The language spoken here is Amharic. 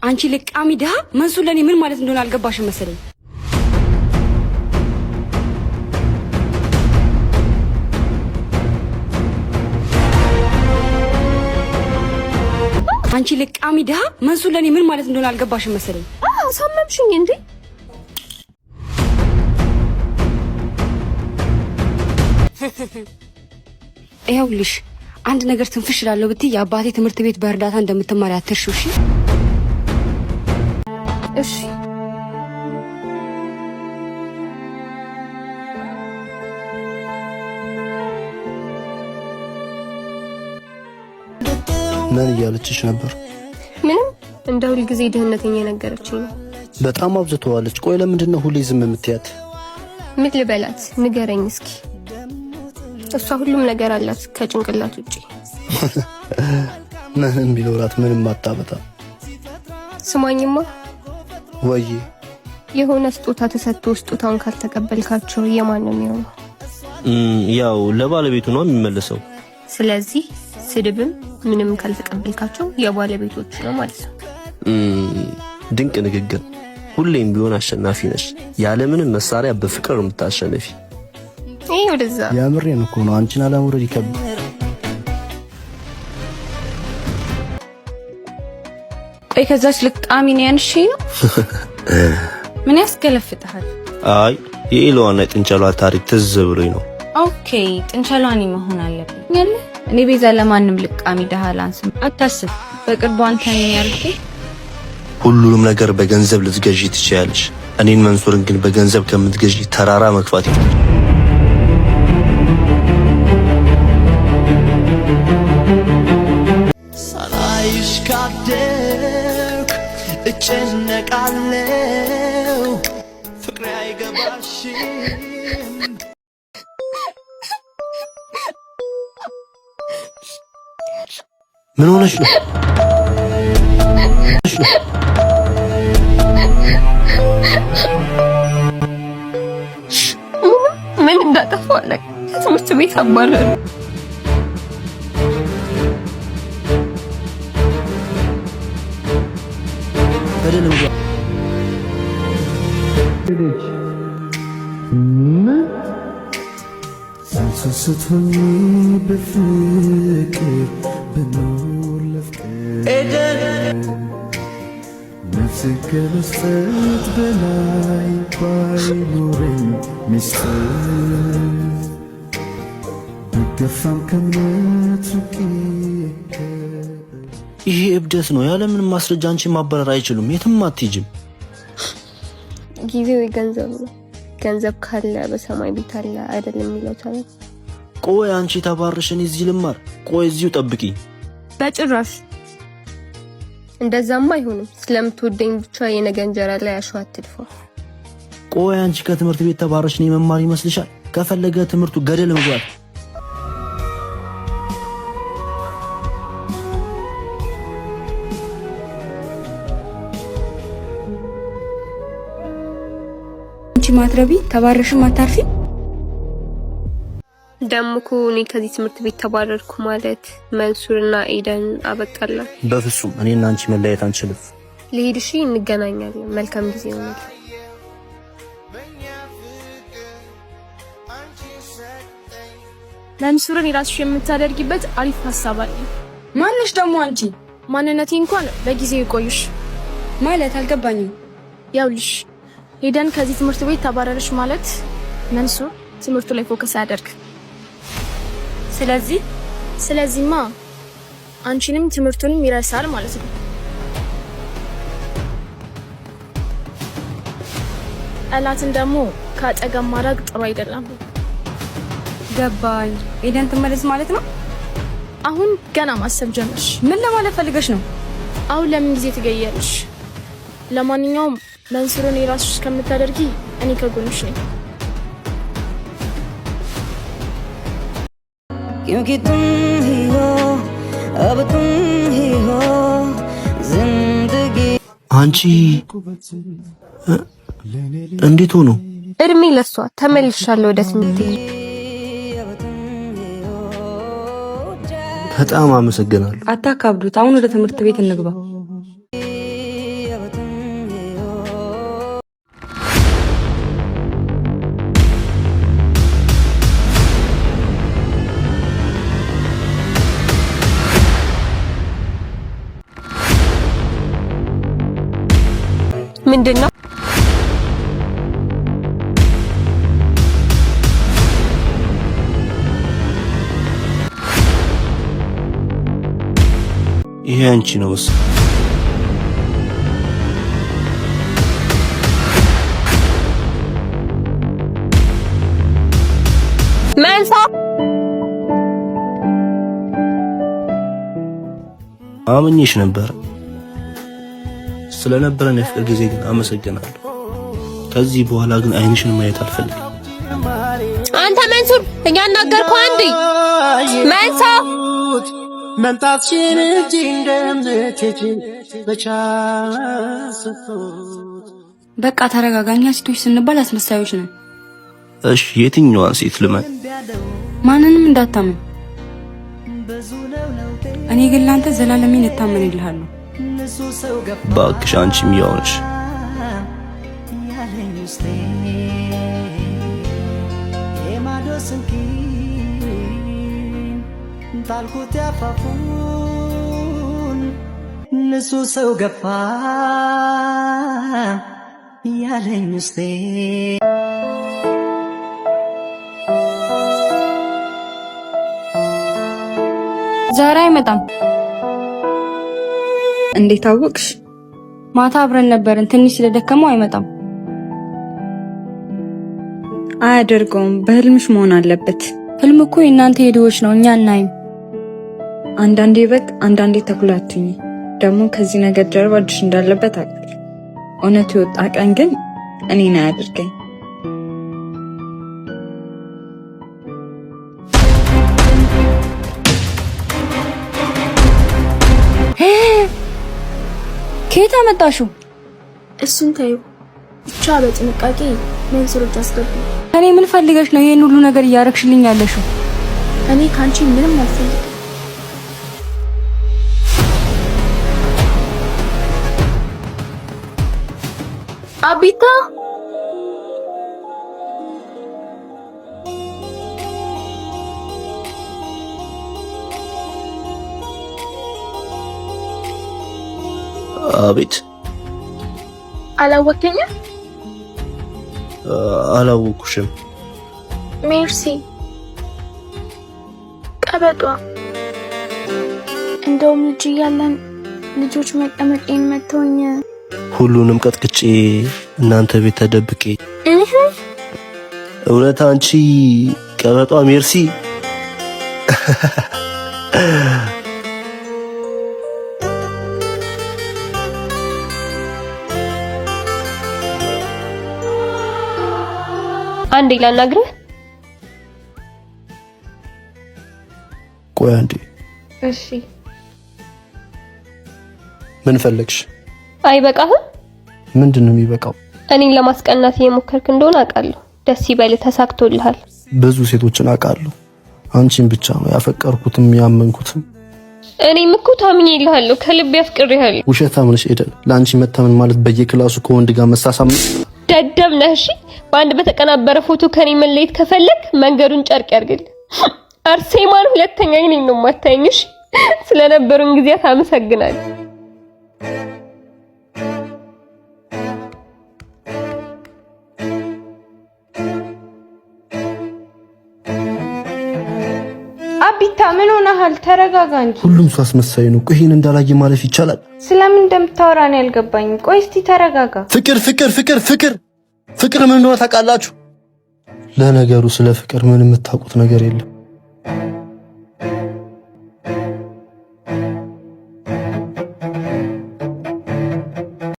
አንቺ ለቃሚ ደሃ መንሱር ለኔ ምን ማለት እንደሆነ አልገባሽም መሰለኝ። አንቺ ለቃሚ ደሃ መንሱር ለኔ ምን ማለት እንደሆነ አልገባሽም መሰለኝ። አሳመምሽኝ እንዴ? ይኸውልሽ አንድ ነገር ትንፍሽ እላለሁ ብትይ የአባቴ ትምህርት ቤት በእርዳታ እንደምትማሪ አትርሺው። እሺ ምን እያለችሽ ነበር? ምንም እንደ ሁል ጊዜ ድህነተኛ ነገረችኝ ነው። በጣም አብዝተዋለች። ቆይ ለምንድን ነው ሁሌ ዝም የምትያት? ምን ልበላት ንገረኝ እስኪ። እሷ ሁሉም ነገር አላት ከጭንቅላት ውጪ። ምንም ቢኖራት ምንም አታበታ። ስማኝማ ወይ የሆነ ስጦታ ተሰጥቶ ስጦታውን ካልተቀበልካቸው የማን ነው የሚሆነው? ያው ለባለቤቱ ነው የሚመለሰው። ስለዚህ ስድብም ምንም ካልተቀበልካቸው የባለቤቶቹ ነው ማለት ነው። ድንቅ ንግግር። ሁሌም ቢሆን አሸናፊ ነሽ። ያለምንም መሳሪያ በፍቅር የምታሸነፊ። ይሄ ወደዛ ያምሬን እኮ ነው። አንቺን አላሙረድ ይከብዳል። ቆይ ከዛች ልቃሚ ነው ያንሺ ነው? ምን ያስገለፍታል? አይ የኢሎዋና የጥንቸሏ ታሪክ ትዝ ብሎኝ ነው። ኦኬ ጥንቸሏን መሆን አለብኝ ያለ እኔ ቤዛ ለማንም ልቃሚ ደሃ ላንስም አታስብ። በቅርቡ አንተን ያርኬ ሁሉንም ነገር በገንዘብ ልትገዢ ትችያለሽ። እኔን መንሱርን ግን በገንዘብ ከምትገዢ ተራራ መግፋት ይችላል። ሳላይሽ ካደርክ እጨነቃለሁ ፍቅሬ አይገባሽም። ምን ሆነሽ ነው? ምን እንዳጠፋለ ትምህርት ቤት አባረረ። ስትሆኚ በፍቅር ብኖር ለፍቅር ነፍስ ከመስጠት በላይ ባይኖረኝ ሚስጥር ብገፋም ከእምነት ርቄ ይሄ እብደት ነው። ያለምንም ማስረጃ አንቺን ማባረር አይችሉም። የትም አትሄጂም። ጊዜው የገንዘብ ነው። ገንዘብ ካለ በሰማይ ቤት አለ አይደለም የሚለው ታዲያ። ቆይ አንቺ ተባርሽ እኔ እዚህ ልማር? ቆይ እዚሁ ጠብቂ። በጭራሽ እንደዛማ አይሆንም። ስለምትወደኝ ብቻ የነገ እንጀራ ላይ አሸዋ አትድፋ። ቆይ አንቺ ከትምህርት ቤት ተባርሽ እኔ መማር ይመስልሻል? ከፈለገ ትምህርቱ ገደል መግባት። አንቺ ማትረቢ ተባረሽም አታርፊ። ደምኩ እኔ ከዚህ ትምህርት ቤት ተባረርኩ ማለት መንሱርና ኤደን አበቃላ? በፍጹም እኔና አንቺ መለያየት አንችልም። ልሂድ እሺ፣ እንገናኛለን። መልካም ጊዜ ይሁን። መንሱርን የራስሽ የምታደርጊበት አሪፍ ሐሳብ አለ። ማንሽ ደግሞ አንቺ? ማንነቴ እንኳን በጊዜው ይቆይሽ። ማለት አልገባኝም። ያውልሽ ኤደን ከዚህ ትምህርት ቤት ተባረረሽ ማለት መንሱር ትምህርቱ ላይ ፎከስ ያደርግ። ስለዚህማ አንቺንም ትምህርቱንም ይረሳል ማለት ነው። ጠላትን ደግሞ ከአጠገብ ማድረግ ጥሩ አይደለም። ገባኝ። ኤደን ትመለስ ማለት ነው? አሁን ገና ማሰብ ጀመርሽ። ምን ለማለት ፈልገሽ ነው? አሁን ለምን ጊዜ ትገያለሽ? ለማንኛውም መንሱርን የራስሽ እስከምታደርጊ እኔ ከጎንሽ ነኝ። क्योंकि तुम ही हो अब तुम ही हो जिंदगी। አንቺ እንዴት ሆኖ? እድሜ ለሷ ተመልሻለሁ ወደ ትምህርቴ። በጣም አመሰግናለሁ። አታካብዱት። አሁን ወደ ትምህርት ቤት እንግባ። ምንድነው? ይሄ አንቺ ነው መሰለኝ። መንሳ አምኜሽ ነበር። ስለነበረን የፍቅር ጊዜ ግን አመሰግናለሁ። ከዚህ በኋላ ግን አይንሽን ማየት አልፈልግም። አንተ መንሱር እኛ እናገርኩህ አንዴ መንሳ መምጣትሽን እንጂ እንደምትሄጂ በቻስኩት። በቃ ተረጋጋኛ። ሴቶች ስንባል አስመሳዮች ነን። እሺ የትኛዋን ሴት ልመን? ማንንም እንዳታምን። እኔ ግን ላንተ ዘላለሜን እታመንልሃለሁ። እባክሽ አንቺም ያው ነሽ። ጣልኩት ያፋፉን ንሱ ሰው ገፋ ያለኝ ውስጤ። ዛሬ አይመጣም። እንዴት አወቅሽ? ማታ አብረን ነበርን። ትንሽ ስለደከመው አይመጣም። አያደርገውም። በህልምሽ መሆን አለበት። ህልም እኮ የእናንተ የድሆች ነው፣ እኛ እናይም። አንዳንዴ በግ አንዳንዴ ተኩላ አትሁኚ። ደግሞ ከዚህ ነገር ጀርባ እጅሽ እንዳለበት አውቃለሁ። እውነቱ የወጣ ቀን ግን እኔን አያድርገኝ። ከየት አመጣሽው? እሱን ታዩ ብቻ በጥንቃቄ መንስሮች አስገቡ። እኔ ምን ፈልገሽ ነው ይሄን ሁሉ ነገር እያረግሽልኝ ያለሽው? እኔ ካንቺ ምንም አልፈልግም። አቢታ አቤት። አላወቀኝም? አላወኩሽም። ሜርሲ ቀበጧ። እንደውም ልጅ እያለን ልጆች መቀመጤን መተውኝ ሁሉንም ቀጥቅጬ እናንተ ቤት ተደብቄ። እውነት አንቺ ቀበጧ ሜርሲ? አንዴ ላናግርህ። ቆይ አንዴ። እሺ ምን ፈለግሽ? አይበቃህም? ምንድነው የሚበቃው? እኔን ለማስቀናት እየሞከርክ እንደሆነ አውቃለሁ። ደስ ይበልህ፣ ተሳክቶልሃል። ብዙ ሴቶችን አውቃለሁ። አንቺን ብቻ ነው ያፈቀርኩትም ያመንኩትም። እኔም እኮ ታምኜልሃለሁ፣ ከልብ ያፍቅሬሃለሁ። ውሸታም ነሽ ኤደን። ለአንቺ መታመን ማለት በየክላሱ ከወንድ ጋር መሳሳም። ደደብ ነህ። እሺ በአንድ በተቀናበረ ፎቶ ከኔ መለየት ከፈለክ መንገዱን ጨርቅ ያርግል። አርሴማን ሁለተኛ እኔን ነው የማታየኝ። እሺ ስለነበሩን ጊዜያት አመሰግናለሁ። አቢታ ምን ሆነሃል? ተረጋጋ እንጂ። ሁሉም ሰው አስመሳይ ነው። ይሄን እንዳላየ ማለፍ ይቻላል? ስለምን እንደምታወራ ነው ያልገባኝም። ቆይ እስቲ ተረጋጋ። ፍቅር ፍቅር ፍቅር ፍቅር ፍቅር ምን እንደሆነ ታውቃላችሁ? ለነገሩ ስለ ፍቅር ምን የምታውቁት ነገር የለም።